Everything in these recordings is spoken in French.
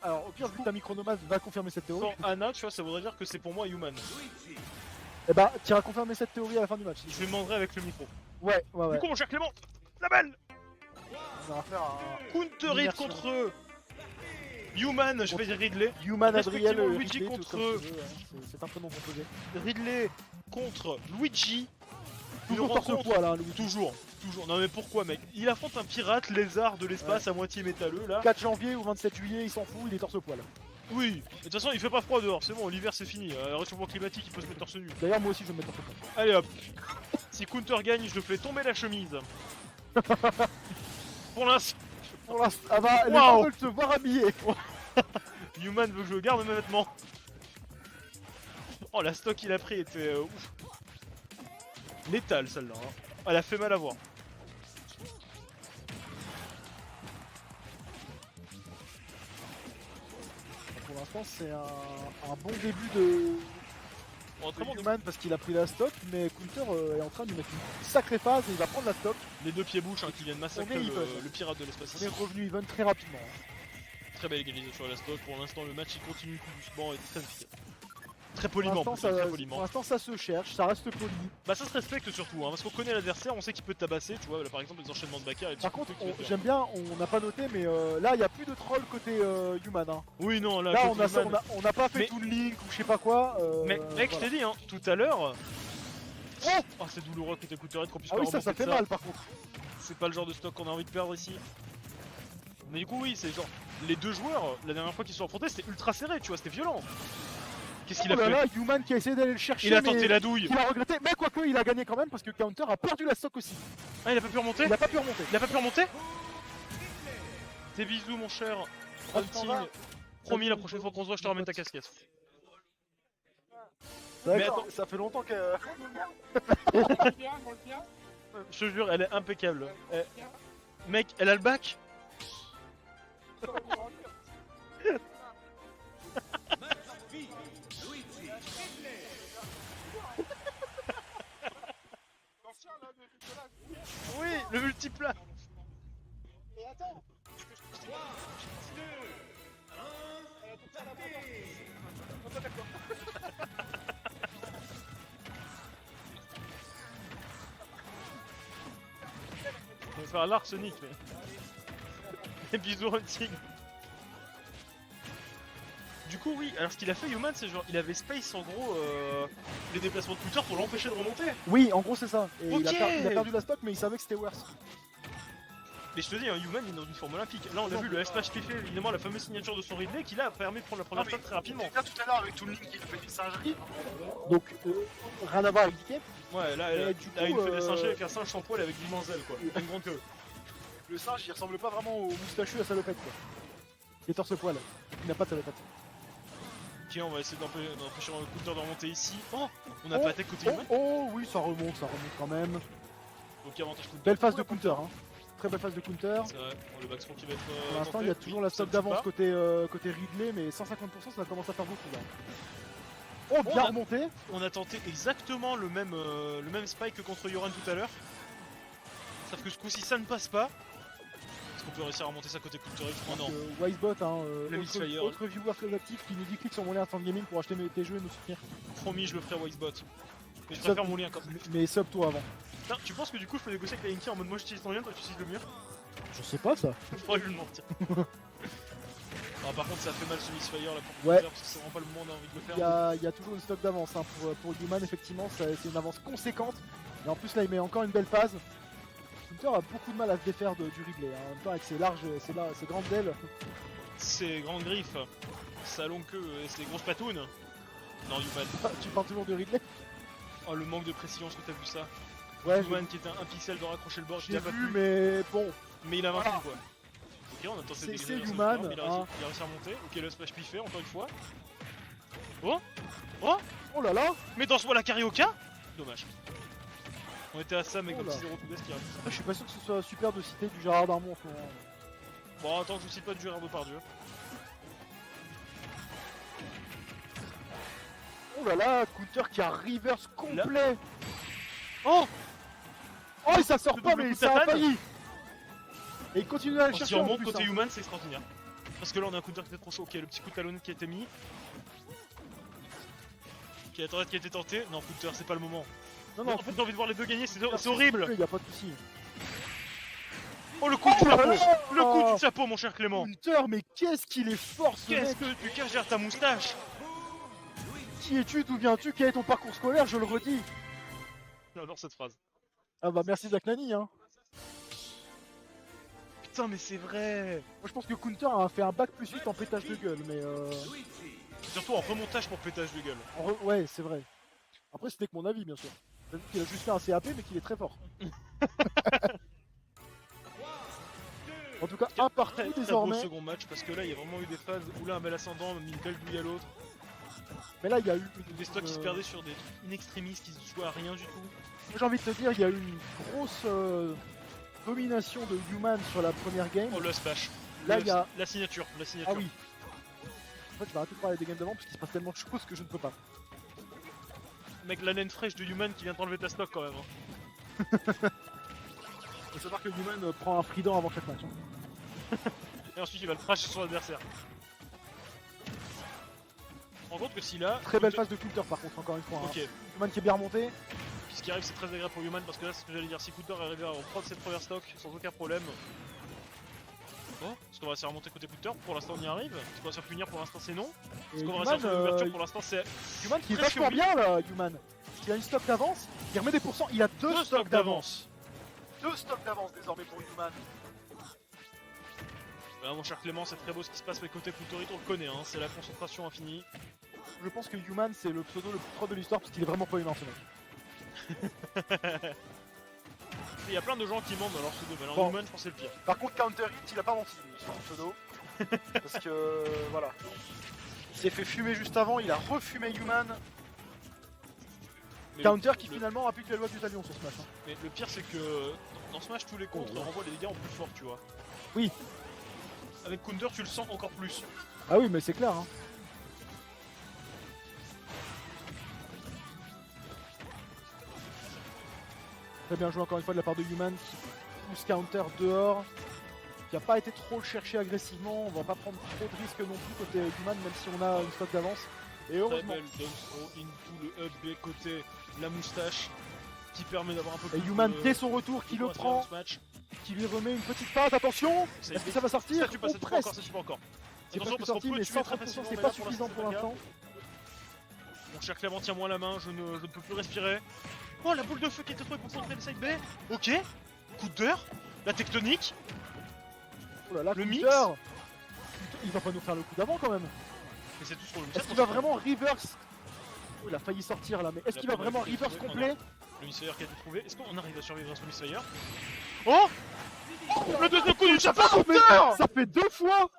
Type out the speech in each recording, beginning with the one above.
Alors au pire, vu que t'as mis Chronomas, va confirmer cette théorie. Sans Anna, tu vois, ça voudrait dire que c'est pour moi Human. Et bah, tu iras confirmer cette théorie à la fin du match. Je lui demanderai avec le micro. Ouais, ouais, ouais. Du coup, mon cher Clément, la balle. On va faire un. Counter hit Immersion. contre Human, je vais dire Ridley. Human Adriel Respectivement, Luigi Ridley, tout contre- comme tu veux, hein. C'est un prénom composé. Ridley contre Luigi. Toujours Une torse rencontre- poil, hein, Luigi. Toujours. Non mais pourquoi mec? Il affronte un pirate lézard de l'espace à moitié métalleux là. 4 janvier ou 27 juillet, il s'en fout, il est torse poil. Oui, de toute façon il fait pas froid dehors, c'est bon, l'hiver c'est fini. Réchauffement climatique, il peut se mettre torse nu. D'ailleurs, moi aussi, je vais me mettre torse poil. Allez hop. Si Counter gagne, je le fais tomber la chemise. Pour l'instant, Pour l'instant, ah bah, les Wow. gens veulent se voir habillé. Human veut que je garde mes vêtements. Oh la stock qu'il a pris était ouf. Létale celle-là. Hein. Elle a fait mal à voir. Pour l'instant, c'est un bon début de. Bon, autrement, Human parce qu'il a pris la stock, mais Counter est en train de lui mettre une sacrée phase et il va prendre la stock. les deux pieds bouches hein, qui viennent massacrer On est even. le pirate de l'espace. On est revenu even très rapidement. Très belle égalisation à la stock. Pour l'instant, le match il continue tout doucement et très efficace. Très Pour poliment, l'instant, plutôt, très pour poliment. l'instant, ça se cherche, ça reste poli. Bah ça se respecte surtout, hein, parce qu'on connaît l'adversaire, on sait qu'il peut te tabasser, tu vois, là, par exemple les enchaînements de backer et Par contre, j'aime bien, on n'a pas noté, mais là, il n'y a plus de troll côté Human. Hein. Oui non, là, Là, côté Human- on n'a pas fait Mais- tout le link ou je sais pas quoi. Mais mec, je voilà. t'ai dit, hein, tout à l'heure... Oh, c'est douloureux côté Counter qu'on puisse Ah pas oui, ça remonter fait de mal par contre. C'est pas le genre de stock qu'on a envie de perdre ici. Mais du coup oui, c'est genre... Les deux joueurs, la dernière fois qu'ils se sont affrontés, c'était ultra serré, tu vois, c'était violent. Qu'est-ce qu'il Oh a là fait là, Human qui a essayé d'aller le chercher. Il a mais tenté la douille. qu'il a regretté, mais quoique il a gagné quand même parce que Counter a perdu la stock aussi. Ah, il a pas pu remonter Il a pas pu remonter. Il a pas pu remonter Tes bisous mon cher Hunting. Promis, la prochaine fois qu'on se voit, je te ramène ta casquette. D'accord, ça fait longtemps que. Je te jure, elle est impeccable. Mec, elle a le bac. Oui, le multiplat. On va faire l'arsenic, mais. Et bisous Hunting. Du coup, oui, alors ce qu'il a fait, Human, c'est genre, il avait space en gros les déplacements de Counter pour l'empêcher de remonter. Oui, en gros, c'est ça. Et Ok. il a perdu la stock, mais il savait que c'était worse. Mais je te dis, hein, Human il est dans une forme olympique. Là, on a vu le S-Smash qui fait évidemment la fameuse signature de son Ridley qui là a permis de prendre la première stock très rapidement. Là tout à l'heure avec tout le link qui fait des singeries. Donc, rien à voir avec Dikep. Ouais, là, Mais elle, du là, coup, il fait des singes avec un singe sans poil avec 10 ailes quoi. Une grande queue. Le singe, il ressemble pas vraiment au moustachu à salopette quoi. Il est torse poil. Il n'a pas de salopette. Tiens, on va essayer d'empêcher un Counter de remonter ici. Oh, on a pas attaqué côté Human. Oh oui, ça remonte quand même. Donc avantage Counter. Belle phase de counter, hein. Très belle phase de counter. C'est vrai, bon, le backspin qui va être. Pour l'instant, tenté. il y a toujours la stock Ça ne tue d'avance pas. côté Ridley, mais 150%, ça commence à faire beaucoup là. Oh, On bien a- remonté. On a tenté exactement le même spike que contre Yoran tout à l'heure. Sauf que ce coup-ci ça ne passe pas. Est-ce qu'on peut réussir à remonter ça côté Counter X? Oh non. Wisebot, hein, Le Mixfire. autre viewer très actif qui nous dit clique sur mon lien Instant Gaming pour acheter tes jeux et nous soutenir. Promis, je le ferai à Wisebot. Mais je Ça- préfère mon lien comme. Mais sub toi avant. Putain, tu penses que du coup je peux négocier avec la Inky en mode moi j'utilise ton lien, toi tu utilises le mien? Je sais pas ça. Je pourrais lui demander. Ah, par contre, ça fait mal ce Mixfire là pour Ouais. Counter parce que c'est vraiment pas le moment d'envie de le faire. Il y a toujours une stock d'avance hein, pour Human, effectivement, c'est une avance conséquente. Et en plus, là, il met encore une belle phase. Counter a beaucoup de mal à se défaire du Ridley. Hein. En même temps, avec ses grandes ailes. Ses grandes griffes, sa longue queue et ses grosses patounes. Non, Human. Tu parles toujours de Ridley? Oh, le manque de précision, est-ce que t'as vu ça? Ouais, Human qui était un pixel de raccrocher le bord, j'ai pas vu, pu. mais bon. Mais il a vaincu Voilà. quoi. Ok, on a tenté C'est- de dégager c'est la sauce Human, d'or, mais il a hein. réussi à remonter. Ok, le splash piffé encore une fois. Oh Oh Oh là là. Mais danse-moi la carioca. Dommage. On était à ça, mais Oh comme là. 6-0 tout best qui arrive. Je suis pas sûr que ce soit super de citer du Gérard Darmon en ce moment. Bon, attends, je vous cite pas de Gérard Depardieu. Oh là là, Counter qui a reverse complet. Oh Oh, et ça sort Le pas, double mais coup de ça a tatane. failli. Et il continue à aller Si chercher on en monte plus, côté hein. Human, c'est extraordinaire. Parce que là on a un counter qui était trop chaud. Ok, le petit coup de talonnette qui a été mis. Ok, la torrette qui a été tentée. Non, counter, c'est pas le moment. Non, En fait, j'ai envie de voir les deux gagner, c'est horrible. Il y a pas de souci. Oh, le coup du chapeau. Le coup Oh du chapeau, mon cher Clément. Counter, mais qu'est-ce qu'il est fort ce Qu'est-ce mec. que tu caches derrière ta moustache? Qui es-tu? D'où viens-tu? Quel est ton parcours scolaire? Je le redis. J'adore cette phrase. Ah bah merci Zach Nani hein. Putain, mais c'est vrai. Moi je pense que Counter a fait un bac plus 8 en pétage de gueule, mais Surtout en remontage pour pétage de gueule. ouais c'est vrai. Après c'était que mon avis bien sûr. J'ai dit qu'il a juste fait un CAP mais qu'il est très fort. En tout cas un partout Très beau désormais. second match parce que là il y a vraiment eu des phases où là un bel ascendant a mis une belle douille à l'autre. Mais là il y a eu Des stocks qui se perdaient sur des trucs in extremis qui se jouaient à rien du tout. Moi, j'ai envie de te dire, il y a eu une grosse domination de Human sur la première game. Oh le splash. Là il y a... La signature. Ah oui. En fait je vais arrêter de parler des games d'avant parce qu'il se passe tellement de choses que je ne peux pas. Mec, la laine fraîche de Human qui vient t'enlever ta stock quand même. Hein. Il faut savoir que Human prend un frident avant chaque match. Hein. Et ensuite il va le crash sur l'adversaire. Tu te rends compte que si là... Très belle phase de Counter par contre encore une fois. Ok. Hein. Human qui est bien remonté. Puis ce qui arrive c'est très agréable pour Human parce que là c'est ce que j'allais dire. Si Counter est arrivé à reprendre cette première stock sans aucun problème. Oh, est-ce qu'on va réussir à remonter côté Counter? Pour l'instant on y arrive. Est-ce qu'on va se faire punir? Pour l'instant c'est non. Et Est-ce qu'on va Human, réussir à faire l'ouverture? Pour l'instant c'est... Human qui est presque vachement oui. bien là, Human. Il a une stock d'avance, il remet des pourcents, il a deux stocks d'avance. 2 stocks d'avance désormais pour Human. Voilà, mon cher Clément, c'est très beau ce qui se passe, mais côté Counter, on le connaît, hein, c'est la concentration infinie. Je pense que Human c'est le pseudo le plus propre de l'histoire parce qu'il est vraiment pas humain ce mec. Il y a plein de gens qui mentent dans leur pseudo, mais alors Bon. Human, je pense que c'est le pire. Par contre Counter Hit il a pas menti sur son pseudo. Parce que voilà. Il s'est fait fumer juste avant, il a refumé Human. Mais Counter le- qui le- finalement applique la loi du talion sur ce match. Hein. Mais le pire, c'est que dans ce match, tous les contres Oh, ouais. renvoient les dégâts en plus fort, tu vois. Oui. Avec Counter, tu le sens encore plus. Ah oui mais c'est clair hein. Très bien joué encore une fois de la part de Human qui pousse Counter dehors. Qui a pas été trop le chercher agressivement, on va pas prendre trop de risques non plus côté Human même si on a une stock d'avance. Et Très heureusement. belle dump throw into le up B côté la moustache qui permet d'avoir un peu Et plus Human de- dès son retour qui de le points prend, dans ce match. qui lui remet une petite passe, attention. Ça, Est-ce que ça va sortir? Ça tue pas, ça Ou tue pas presque. encore, ça tue pas encore. C'est Attention, presque parce qu'on sorti peut mais tuer très 130% facilement, c'est mais pas là, pour suffisant l'instant, pour c'est pas le l'instant. Mon cher Clément, tiens-moi la main, je ne peux plus respirer. Oh, la boule de feu qui était trouvée pour centrer le side B. Ok. Counter. La tectonique. Oh là là, Le Counter. mix. Il va pas nous faire le coup d'avant quand même. Mais c'est tout sur le Est-ce qu'il va vraiment reverse? Oh, il a failli sortir là, mais est-ce qu'il va vraiment reverse complet? Le Missfire qui a été trouvé. Est-ce qu'on arrive à survivre à ce Missfire? Oh, le deuxième coup du chapeau Mais Counter. ça fait 2 fois!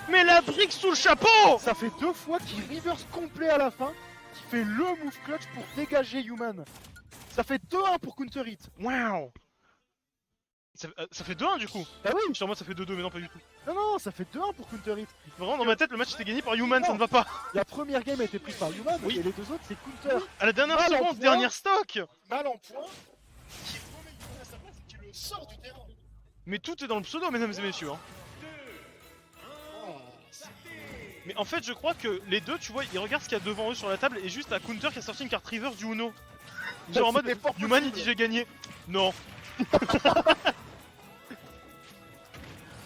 Mais la brique sous le chapeau. Ça fait 2 fois qu'il reverse complet à la fin, qui fait le move clutch pour dégager Human. Ça fait 2-1 pour Counter Hit. Waouh. Ça fait 2-1 du coup. Bah oui! Je suis en mode ça fait 2-2 mais non pas du tout. Non, non, ça fait 2-1 pour Counter Hit. Vraiment dans ma tête le match était gagné par Human, ça ne va pas. La première game a été prise par Human Oui. et les deux autres c'est Counter. À la dernière Mal en seconde, point. dernière stock. Mal en point, qui remet Human à sa place et qui le sort du terrain. Mais tout est dans le pseudo mesdames et messieurs. Hein. Mais en fait je crois que les deux tu vois ils regardent ce qu'il y a devant eux sur la table et juste à Counter qui a sorti une carte reverse du Uno. Genre en mode C'était fort Human il possible. dit j'ai gagné. Non.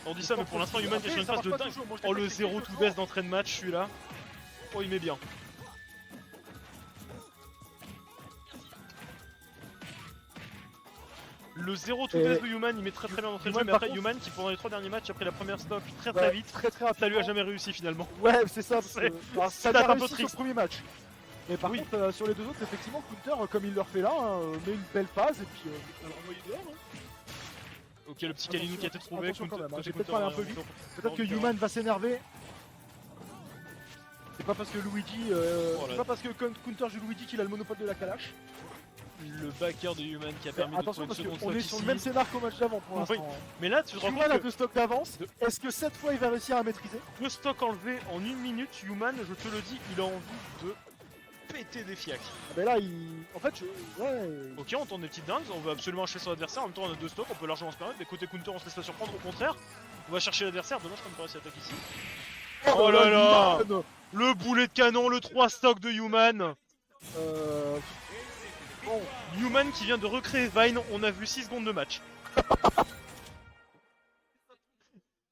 On dit ça mais pour l'instant Human qui est sur une phase de dingue. Oh le 0 tout baisse d'entrée de match celui-là. Oh il met bien. Le 0 tout Et- baisse de Human il met très bien d'entrée de jeu Human, mais par après contre- Human qui pendant les 3 derniers matchs a pris la première stock très Ouais, vite. Très Ça lui a rapidement. jamais réussi finalement. Ouais, c'est ça. Parce que, alors, ça c'est a un peu réussi sur triste. le premier match. Mais par Oui. contre, sur les deux autres, effectivement, Counter, comme il le refait là, met une belle phase et puis on l'a envoyé dehors. Hein. Ok le petit Kalinou qui a été trouvé. Attention quand même, hein, côté j'ai peut-être Counter, parlé un peu vite. Peut-être que Ok. Human va s'énerver. C'est pas parce que Luigi, Oh là. c'est pas parce que Counter joue Luigi qu'il a le monopole de la Kalash. Le backer de Human qui a permis de Attention trouver parce une seconde qu'on est stock sur le ici. même scénar qu'au match d'avant pour Oui. l'instant. Mais là tu te rends Human a compte que deux stocks d'avance. Est-ce que cette fois il va réussir à maîtriser? deux stocks enlevés en 1 minute, Human je te le dis il a envie de péter des fiacs. Ah ben là, en fait, ouais. Ok on tente des petites dingues, on veut absolument achever son adversaire, en même temps on a deux stocks, on peut largement se permettre, mais côté counter on se laisse pas surprendre, au contraire. On va chercher l'adversaire, dommage qu'on ne peut pas attaquer ici. Oh là là, Human. le boulet de canon, le 3 stock de Human. Bon, Human qui vient de recréer Vine, on a vu 6 secondes de match.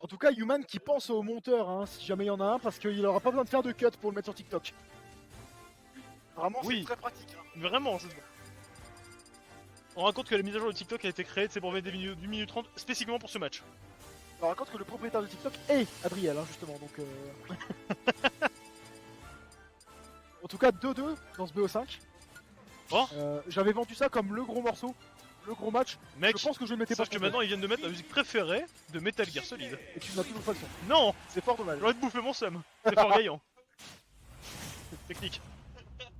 en tout cas, Human qui pense au monteur, hein, si jamais il y en a un, parce qu'il aura pas besoin de faire de cut pour le mettre sur TikTok. Vraiment, Oui. c'est très pratique. Hein. Vraiment, c'est bon. On raconte que la mise à jour de TikTok a été créée, c'est pour mettre des vidéos d'une minute 30 spécifiquement pour ce match. On raconte que le propriétaire de TikTok est Adriel, hein, justement, donc... En tout cas, 2-2 dans ce BO5. Oh. J'avais vendu ça comme le gros morceau, le gros match. Mec, Je pense que je le mettais pas sauf que maintenant ils viennent de mettre la musique préférée de Metal Gear Solid. Et tu n'as toujours pas le son. Non, C'est fort dommage. j'aurais de bouffer mon seum. C'est fort gagnant. Technique.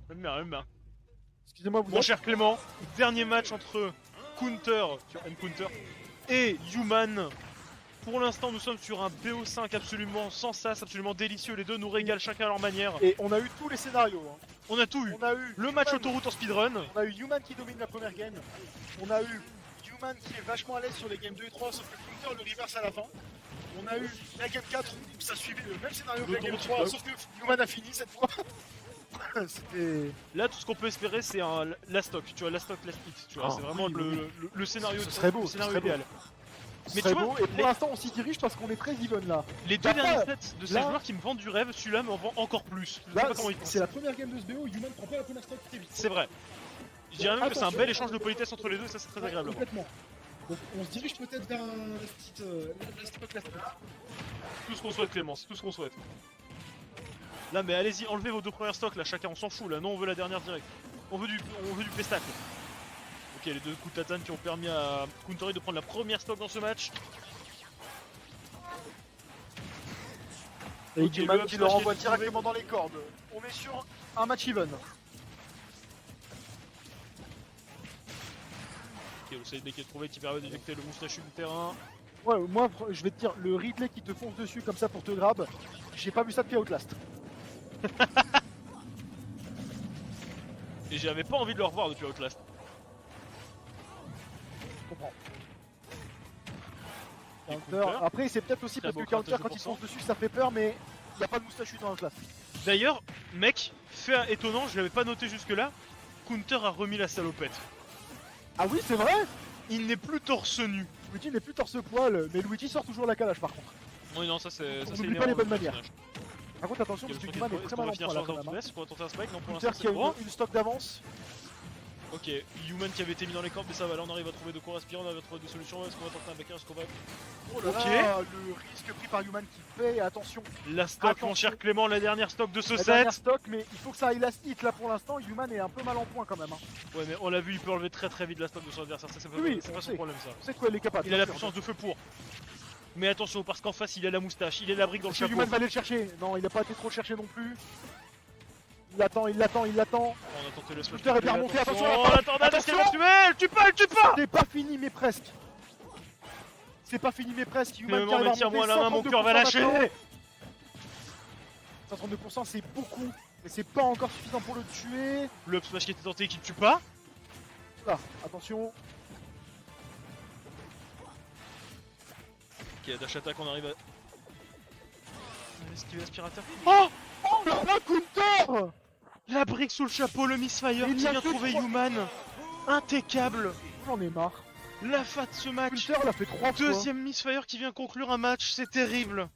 Même bien. Excusez-moi, vous Mon êtes... cher Clément, dernier match entre Counter, sur N-Counter, et Human. Pour l'instant, nous sommes sur un BO5 absolument sans sas, absolument délicieux. Les deux nous régalent chacun à leur manière. Et on a eu tous les scénarios. Hein. On a tout eu. On a eu Le match Human- autoroute en speedrun. On a eu Human qui domine la première game. On a eu Human qui est vachement à l'aise sur les games 2 et 3, sauf que Counter le reverse à la fin. On a eu la game 4 où ça suivait le même scénario que la game L'autoroute 3, sauf que Human a fini cette fois. C'était... Là, tout ce qu'on peut espérer, c'est un last stock. Tu vois, last stock, last hit. Tu vois, Ah, c'est vraiment oui, le scénario. Ce serait beau, le ce scénario serait beau. idéal. Mais Mais très tu vois, beau, et pour les- l'instant on s'y dirige parce qu'on est très even là. Les deux Bah, derniers pas- sets de ces là- joueurs qui me vendent du rêve, celui-là m'en vend encore plus. Je sais Là, pas comment ils font. c'est la première game de ce BO, Human prend pas la première stock très vite. C'est vrai. Je dirais même que c'est un Attention. bel échange de politesse entre les deux, et ça c'est très agréable. à voir. Complètement. Donc on se dirige peut-être vers la petite... la stock. Tout ce qu'on souhaite, Clément, c'est tout ce qu'on souhaite. Là, mais allez-y, enlevez vos deux premières stocks là, chacun, on s'en fout là. Non, on veut la dernière direct. On veut du pestacle. Ok, les deux coups de tatane qui ont permis à Countery de prendre la première stock dans ce match. Et Ok, Human le qui up le smash renvoie qui est trouvé. directement dans les cordes. On est sur un match even. Ok, le side qui est trouvé qui permet d'éjecter le moustachu du terrain. Ouais, moi je vais te dire, le Ridley qui te fonce dessus comme ça pour te grab, j'ai pas vu ça depuis Outlast. Et j'avais pas envie de le revoir depuis Outlast. Je comprends. Et Counter. Counter. Après c'est peut-être aussi Très parce que beau Counter craquage de quand il pourcent. fonce dessus ça fait peur mais il a pas de moustachu dans Outlast. D'ailleurs, mec, fait étonnant, je l'avais pas noté jusque là. Counter a remis la salopette. Ah oui c'est vrai. Il n'est plus torse nu. Luigi n'est plus torse-poil, mais Luigi sort toujours la calage par contre. Oui, non, ça c'est. On Ça, n'oublie c'est pas les inhérent bonnes au manières. personnage. Par contre attention parce que Human est très mal en finir point sur là un quand même. down to death, on va tenter un spike, non pour Counter l'instant qui a c'est bon. une stock d'avance. Ok, Human qui avait été mis dans les cordes, mais ça va, là on arrive à trouver de quoi respirer, on arrive à trouver des solutions, est-ce qu'on va tenter un backer, est-ce qu'on va... Oh là Ok. là, le risque pris par Human qui paye, attention. La stock, Attention. mon cher Clément, la dernière stock de ce La set. dernière stock, mais il faut que ça aille last hit là pour l'instant. Human est un peu mal en point quand même. Hein. Ouais, mais on l'a vu, il peut enlever très vite la stock de son adversaire, ça c'est pas, Oui, c'est on pas son sait. problème ça. On sait quoi il est capable. Il a la bien sûr. puissance de feu pour. Mais attention, parce qu'en face il a la moustache, il est la brique dans le Est-ce que chapeau. Human va aller le chercher? Non, il n'a pas été trop le chercher non plus. Il l'attend, il l'attend, il l'attend. On a tenté le smash. Counter est bien remonté, attention, Oh, la tornade, est-ce qu'elle va attention. tuer? Elle tue pas, elle tue pas. C'est pas fini, mais presque. C'est pas fini, mais presque. Human qui Clément, arrive à mais tiens-moi la main, mon 52% cœur va lâcher. maintenant. 52% c'est beaucoup, mais c'est pas encore suffisant pour le tuer. Le up smash qui était tenté qui ne tue pas. Là, attention. Ok, dash attack, on arrive à... Esquiver l'aspirateur. Oh, Oh là là, Counter. la brique sous le chapeau, le misfire Il qui y a vient que trouver trois- Human. Impeccable. J'en ai marre. La fin de ce match. Counter l'a fait 3 fois. Deuxième misfire qui vient conclure un match, c'est terrible.